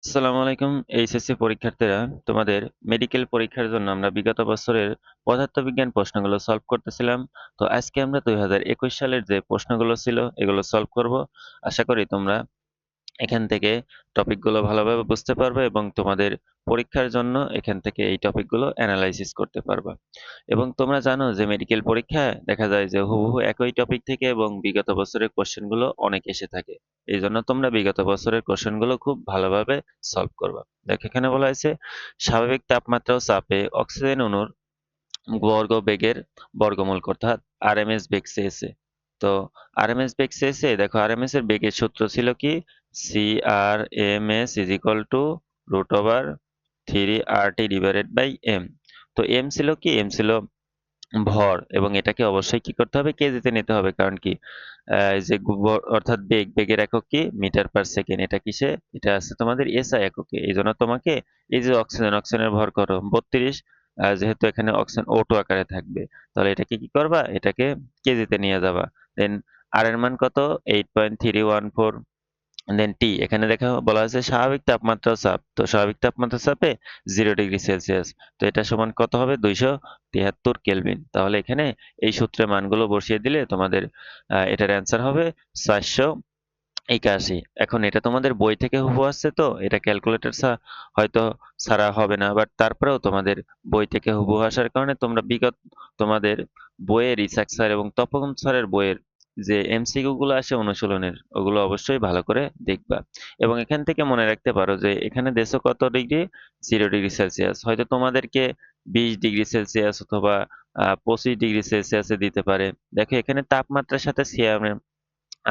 আসসালামু আলাইকুম এইচএসসি পরীক্ষার্থীরা, তোমাদের মেডিকেল পরীক্ষার জন্য আমরা বিগত বছরের পদার্থবিজ্ঞান প্রশ্নগুলো সলভ করতেছিলাম। তো আজকে আমরা 2021 সালের যে প্রশ্নগুলো ছিল এগুলো সলভ করব। আশা করি তোমরা এখান থেকে টপিকগুলো ভালোভাবে বুঝতে পারবে এবং তোমাদের পরীক্ষার জন্য এখান থেকে এই টপিকগুলো অ্যানালাইসিস করতে পারবা। এবং তোমরা জানো যে মেডিকেল পরীক্ষায় দেখা যায় যে হুবহু একই টপিক থেকে এবং বিগত বছরের কোশ্চেনগুলো অনেক এসে থাকে। এই জন্য তোমরা বিগত বছরের কোশ্চেনগুলো খুব ভালোভাবে সলভ করবা। দেখো এখানে বলা হয়েছে স্বাভাবিক তাপমাত্রা ও চাপে অক্সিজেন অণুর বর্গ বেগের বর্গমূল অর্থাৎ আরএমএস বেগ চেয়েছে। তো আরএমএস বেগ চেয়েছে, দেখো আরএমএস এর বেগের সূত্র ছিল কি, C RMS is equal to root over 3 RT divided by M. তো এম ছিল কি, এম ছিল ভর, এবং এটাকে অবশ্যই কি করতে হবে, কেজিতে নিতে হবে। কারণ কি, এই যে অর্থাৎ বেগের একক কি, মিটার পার সেকেন্ড। এটা কিসে, এটা আছে তোমাদের এসআই এককে। এই জন্য তোমাকে এই যে অক্সিজেনের ভর করো 32, যেহেতু এখানে অক্সিজেন O2 আকারে থাকবে, তাহলে এটাকে কি করবা, এটাকে কেজিতে নিয়ে যাবা। দেন আর এর মান কত, 8.314। দেন টি, এখানে দেখা বলা হয়েছে স্বাভাবিক তাপমাত্রা ও চাপ। তো স্বাভাবিক তাপমাত্রা চাপে 0°C। তো এটা সমান কত হবে, 273 কেলভিন। তাহলে এখানে এই সূত্রে মানগুলো বসিয়ে দিলে তোমাদের এটার অ্যান্সার হবে 481। এখন এটা তোমাদের বই থেকে হুবহু আসছে, তো এটা ক্যালকুলেটর হয়তো ছাড়া হবে না, বাট তারপরেও তোমাদের বই থেকে হুবহু আসার কারণে তোমরা বিগত তোমাদের বইয়ের ইসাক স্যার এবং তপন স্যারের বইয়ের যে এমসিকিউ গুলো আসে অনুশীলনের, ওগুলো অবশ্যই ভালো করে দেখবা। এবং এখান থেকে মনে রাখতে পারো যে এখানে দেশে কত ডিগ্রি, 0°C। হয়তো তোমাদেরকে 20°C অথবা 25°C দিতে পারে। দেখো এখানে তাপমাত্রার সাথে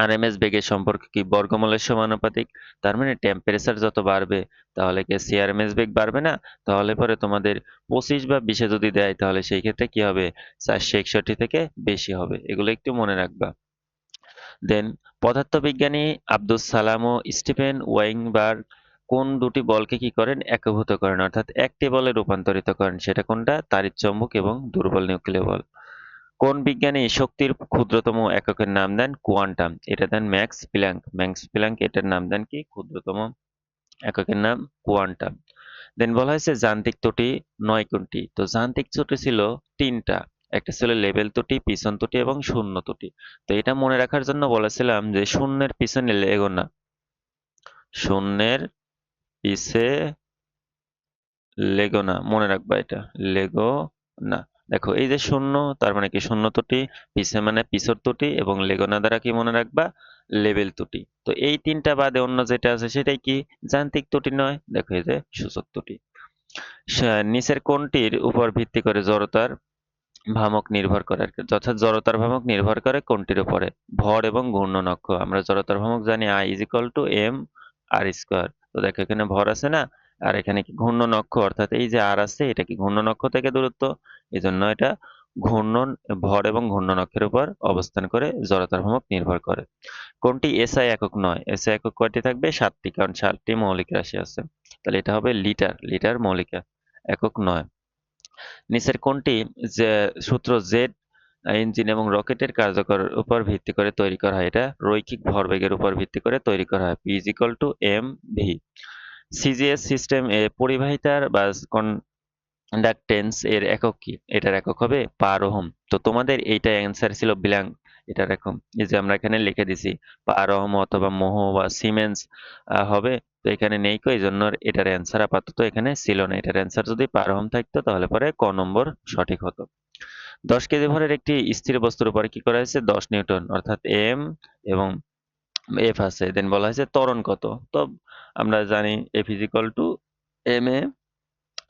আরএমএস বেগের সম্পর্ক কি, বর্গমূলের সমানুপাতিক। তার মানে টেম্পারেচার যত বাড়বে তাহলে কি সিআরএমএস বেগ বাড়বে না? তাহলে পরে তোমাদের 25 বা 20 যদি দেয় তাহলে সেই ক্ষেত্রে কি হবে, 461 থেকে বেশি হবে। এগুলো একটু মনে রাখবা। দেন পদার্থবিজ্ঞানী আব্দুস সালাম ও স্টিফেন ওয়াইংবার্গ কোন দুটি বলকে কি করেন, একীভূত করেন, অর্থাৎ একটি বলে রূপান্তরিত করেন। সেটা কোনটা, তাড়িৎ-চৌম্বক এবং দুর্বল নিউক্লিয় বল। কোন বিজ্ঞানী শক্তির ক্ষুদ্রতম এককের নাম দেন কোয়ান্টাম? এটা দেন ম্যাক্স প্ল্যাঙ্ক। ম্যাক্স প্ল্যাঙ্ক এটার নাম দেন কি, ক্ষুদ্রতম এককের নাম কোয়ান্টাম। দেন বলা হয়েছে যান্ত্রিক ত্রুটি 9 কোনটি? তো যান্ত্রিক ত্রুটি ছিল 3টা। একটা ছিল লেবেল ত্রুটি, পিছন ত্রুটি এবং শূন্য ত্রুটি। তো এটা মনে রাখার জন্য বলেছিলাম যে শূন্যের পিছনে লেগো না, শূন্যের পিছে লেগো না, মনে রাখবা এটা, লেগো না। দেখো এই যে শূন্য, তার মানে কি শূন্য ত্রুটি, পিছে মানে পিছর ত্রুটি, এবং লেগো না দ্বারা কি মনে রাখবা, লেবেল ত্রুটি। তো এই তিনটা বাদে অন্য যেটা আছে সেটাই কি, যান্ত্রিক ত্রুটি নয়। দেখো এই যে সূচক ত্রুটি। নিচের কোনটির উপর ভিত্তি করে জড়তার ভ্রামক নির্ভর করে, অর্থাৎ জড়তার ভ্রামক নির্ভর করে কোনটির উপরে, ভর এবং ঘূর্ণন অক্ষ। আমরা জড়তার ভ্রামক জানি I = mr²। তো দেখো এখানে ভর আছে না, আর এখানে কি ঘূর্ণন অক্ষ, অর্থাৎ এই যে আর আছে এটা কি ঘূর্ণন অক্ষ থেকে দূরত্ব। এই জন্য এটা ঘূর্ণন, ভর এবং ঘূর্ণন অক্ষের উপর অবস্থান করে জড়তার ভ্রামক নির্ভর করে। কোনটি এসআই একক নয়? এসআই একক কয়টি থাকবে, 7টি, কারণ 7টি মৌলিক রাশি আছে। তাহলে এটা হবে লিটার, লিটার মৌলিক একক নয়। নিচের কোনটি যে সূত্র জেট ইঞ্জিন এবং রকেটের কার্যকর উপর ভিত্তি করে তৈরি করা হয়? এটা রৈখিক ভরবেগের উপর ভিত্তি করে তৈরি করা হয়। P=mv। সিজিএস সিস্টেম এ পরিবাহিতার বা কন্ডাক্টেন্স এর একক কি? এটার একক হবে পার ওহম। তো তোমাদের এইটা অ্যান্সার ছিল ব্ল্যাঙ্ক। এটা দেখো এই যে আমরা এখানে লিখে দিছি পার ওহম অথবা মোহ বা সিমেন্স হবে। তো এখানে নেই কো, এই জন্য এটার অ্যান্সার আপাতত এখানে ছিল না। এটার অ্যান্সার যদি পার ওহম থাকতো তাহলে পরে ক নম্বর সঠিক হতো। 10 কেজি ভরের একটি স্থির বস্তুর উপরে কি করা হয়েছে, 10 নিউটন, অর্থাৎ এম এবং এফ আছে। দেন বলা হয়েছে ত্বরণ কত? তো আমরা জানি F=ma।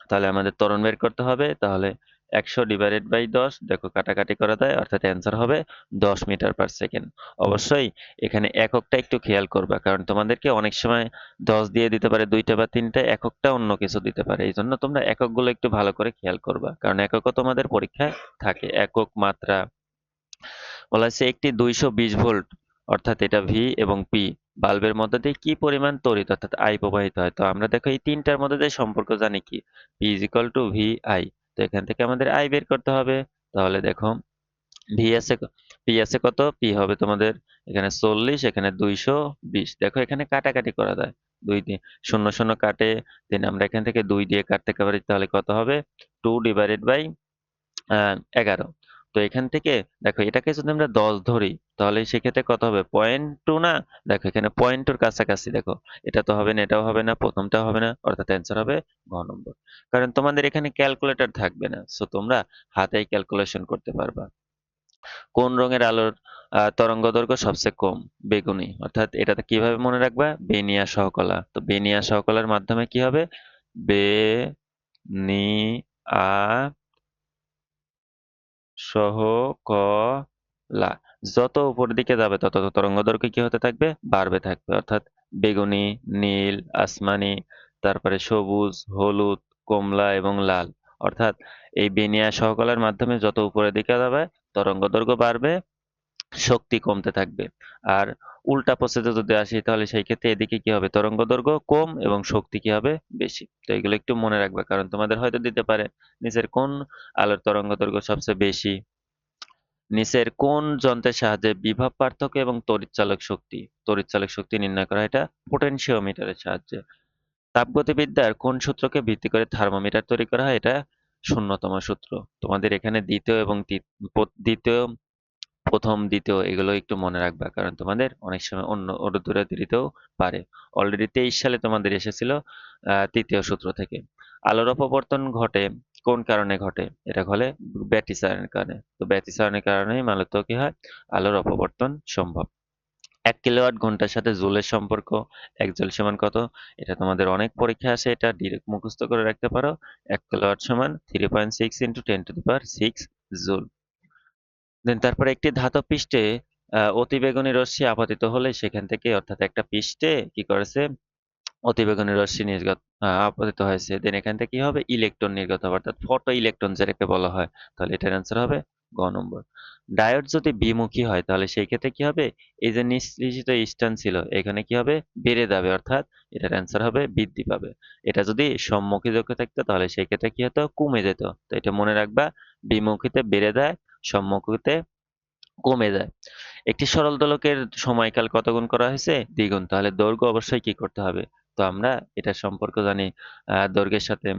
তাহলে আমাদের ত্বরণ বের করতে হবে। তাহলে 100/10, দেখো কাটাকাটি করা যায়, অর্থাৎ অ্যান্সার হবে 10 মিটার পার সেকেন্ড। অবশ্যই এখানে এককটা একটু খেয়াল করবা, কারণ তোমাদেরকে অনেক সময় 10 দিয়ে দিতে পারে 2টা বা 3টা, এককটা অন্য কিছু দিতে পারে। এই জন্য তোমরা এককগুলো একটু ভালো করে খেয়াল করবা, কারণ এককও তোমাদের পরীক্ষায় থাকে, একক মাত্রা। বলা হচ্ছে একটি 220 ভোল্ট, অর্থাৎ এটা ভি এবং পি বাল্বের মধ্যে দিয়ে কি পরিমাণ তড়িৎ অর্থাৎ আই প্রবাহিত হয়? তো আমরা দেখো এই তিনটার মধ্যে দিয়ে সম্পর্ক জানি কি, P=VI। তো এখান থেকে আমাদের আই বের করতে হবে। তাহলে দেখো ভি আছে, পি আছে কত, পি হবে তোমাদের এখানে 40, এখানে 220। দেখো এখানে কাটাকাটি করা যায়, 2 দিয়ে 0 0 কাটে, দেন আমরা এখান থেকে 2 দিয়ে কাটতে পারি, তাহলে কত হবে 2 ডিভাইডেড বাই 11। তো এখান থেকে দেখো এটাকে যদি আমরা 10 ধরি তাহলে সেক্ষেত্রে কত হবে 0.2 না। দেখো এখানে 0.2 কাছাকাছি, দেখো এটা তো হবে না, এটাও হবে না, প্রথমটাও হবে না, অর্থাৎ অ্যান্সার হবে ঘ নম্বর। কারণ তোমাদের এখানে ক্যালকুলেটর থাকবে না, সো তোমরা হাতেই ক্যালকুলেশন করতে পারবা। কোন রঙের আলোর তরঙ্গদৈর্ঘ্য সবচেয়ে কম? বেগুনি। অর্থাৎ এটাতে কিভাবে মনে রাখবা? বেনিয়া সহকলা। তো বেনিয়া সহকলার মাধ্যমে কি হবে? বে নি আ সহকলা। যত উপরের দিকে যাবে তত তরঙ্গদৈর্ঘ্য কি হতে থাকবে? বাড়বে থাকবে। অর্থাৎ বেগুনি, নীল, আসমানি, তারপরে সবুজ, হলুদ, কমলা এবং লাল। অর্থাৎ এই বেনিয়া সহকলার মাধ্যমে যত উপরের দিকে যাবে তরঙ্গদৈর্ঘ্য বাড়বে, শক্তি কমতে থাকবে। আর উল্টা প্রসেসে যদি আসি তাহলে সেই ক্ষেত্রে এদিকে কি হবে? তরঙ্গদৈর্ঘ্য কম এবং শক্তি কি হবে? বেশি। তো এগুলো একটু মনে রাখবে, কারণ তোমাদের হয়তো দিতে পারে নিচের কোন আলোর তরঙ্গদৈর্ঘ্য সবচেয়ে বেশি? নিচের কোন যন্ত্রের সাহায্যে বিভব পার্থক্য এবং তড়িৎচালক শক্তি নির্ণয় করা হয়? এটা পোটেনশিওমিটারের সাহায্যে। তাপগতিবিদ্যার কোন সূত্রকে ভিত্তি করে থার্মোমিটার তৈরি করা হয়? এটা শূন্যতম সূত্র। তোমাদের এখানে দ্বিতীয় এবং দ্বিতীয়, প্রথম, দ্বিতীয় এগুলো একটু মনে রাখবা, কারণ তোমাদের অনেক সময় অন্য দূরে দিতেও পারে। অলরেডি 23 সালে তোমাদের এসেছিল তৃতীয় সূত্র থেকে। আলোর অপবর্তন ঘটে কোন কারণে ঘটে? এটা ঘটে ব্যতিচারণের কারণে। তো ব্যতিচারণের কারণেই মূলত কি হয়? আলোর অপবর্তন সম্ভব। 1 কিলোওয়াট ঘন্টার সাথে জুলের সম্পর্ক, 1 জুল সমান কত? এটা তোমাদের অনেক পরীক্ষায় আসে, এটা ডিরেক্ট মুখস্থ করে রাখতে পারো। 1 কিলোওয়াট সমান 3.6 × 10⁶ জুল। দেন তারপরে একটি ধাতব পৃষ্ঠে অতিবেগুনি রশ্মি আপতিত হলে সেখান থেকে, অর্থাৎ একটা পৃষ্ঠে কি করেছে? অতিবেগুনি রশ্মি আপতিত হয়েছে। দেন এখান থেকে কি হবে? ইলেকট্রন নির্গত হবে, অর্থাৎ ফটো ইলেকট্রন যেটাকে বলা হয়। তাহলে এটার অ্যান্সার হবে গ নম্বর। ডায়োড যদি বিমুখী হয় তাহলে সেই ক্ষেত্রে কি হবে? এই যে নিষ্কাশিত স্থান ছিল এখানে কি হবে? বেড়ে যাবে, অর্থাৎ এটার অ্যান্সার হবে বৃদ্ধি পাবে। এটা যদি সম্মুখী যোগ্য থাকতো তাহলে সেই ক্ষেত্রে কি হতো? কমে যেত। তো এটা মনে রাখবা, বিমুখীতে বেড়ে যায়, সম্মুখীতে কমে যায়। একটি সরল দোলকের সময়কাল কত গুণ করা হয়েছে? দ্বিগুণ। তাহলে দৈর্ঘ্য অবশ্যই কি করতে হবে? তো আমরা এটা সম্পর্ক জানি, দৈর্ঘ্যের সাথে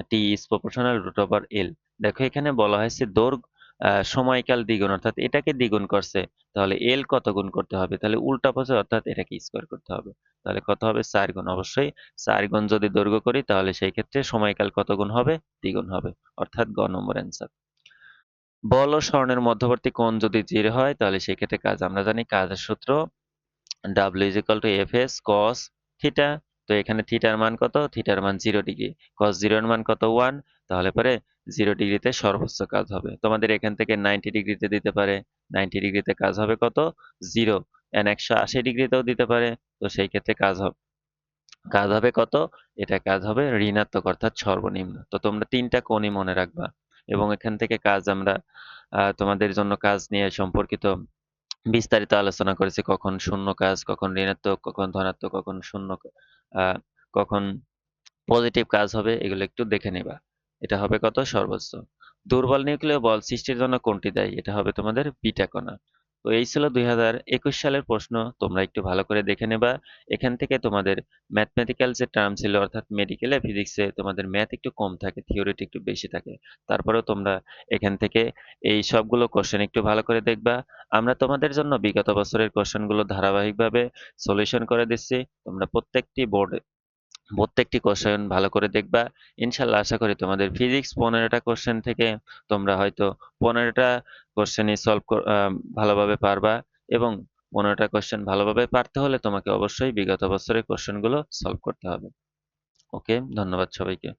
টি ইজ প্রপোর্শনাল রুট ওভার এল। দেখো এখানে বলা হয়েছে দৈর্ঘ্য সময়কাল দ্বিগুণ, অর্থাৎ এটাকে দ্বিগুণ করছে, তাহলে এল কত গুণ করতে হবে? তাহলে উল্টা পাশে, অর্থাৎ এটাকে স্কোয়ার করতে হবে। তাহলে কত হবে? 4 গুণ। অবশ্যই 4 গুণ যদি দৈর্ঘ্য করি তাহলে সেই ক্ষেত্রে সময়কাল কত গুণ হবে? দ্বিগুণ হবে, অর্থাৎ গ নম্বর অ্যান্সার। বল ও স্বর্ণের মধ্যবর্তী কোণ যদি 0 হয় তাহলে সেক্ষেত্রে কাজ, আমরা জানি কাজের সূত্র W = Fs cos থিটা। তো এখানে থিটার মান কত? থিটার মান 0 ডিগ্রি। cos 0 এর মান কত? 1। তাহলে পরে 0 ডিগ্রিতে সর্বোচ্চ কাজ হবে। তোমাদের এখান থেকে 90 ডিগ্রিতে দিতে পারে। 90 ডিগ্রিতে কাজ হবে কত? 0। 180 ডিগ্রিতেও দিতে পারে। তো সেই ক্ষেত্রে কাজ হবে কত? এটা কাজ হবে ঋণাত্মক, অর্থাৎ সর্বনিম্ন। তো তোমরা 3টা কোণই মনে রাখবা। এবং এখান থেকে কাজ আমরা তোমাদের জন্য কাজ নিয়ে সম্পর্কিত বিস্তারিত আলোচনা করেছি। কখন শূন্য কাজ, কখন ঋণাত্মক, কখন ধনাত্মক, কখন শূন্য, আহ কখন পজিটিভ কাজ হবে, এগুলো একটু দেখে নিবা। এটা হবে কত? সর্বোচ্চ। দুর্বল নিউক্লিয় বল সৃষ্টির জন্য কোনটি দায়ী? এটা হবে তোমাদের বিটা কণা। তো এই ছিল 2021 সালের প্রশ্ন, তোমরা একটু ভালো করে দেখে নেবা। এখান থেকে তোমাদের ম্যাথমেটিক্যাল যে টার্ম ছিল, অর্থাৎ মেডিকেলে ফিজিক্সে তোমাদের ম্যাথ একটু কম থাকে, থিওরিটি একটু বেশি থাকে। তারপরেও তোমরা এখান থেকে এই সবগুলো কোশ্চেন একটু ভালো করে দেখবা। আমরা তোমাদের জন্য বিগত বছরের কোশ্চেনগুলো ধারাবাহিকভাবে সলিউশন করে দিচ্ছি। তোমরা প্রত্যেকটি কোশ্চেন ভালো করে দেখবা। ইনশাল্লাহ আশা করি তোমাদের ফিজিক্স 15টা কোশ্চেন থেকে তোমরা হয়তো 15টা কোশ্চেনই ভালোভাবে পারবা। এবং 15টা কোশ্চেন ভালোভাবে পারতে হলে তোমাকে অবশ্যই বিগত বছরের কোশ্চেনগুলো সলভ করতে হবে। ওকে, ধন্যবাদ সবাইকে।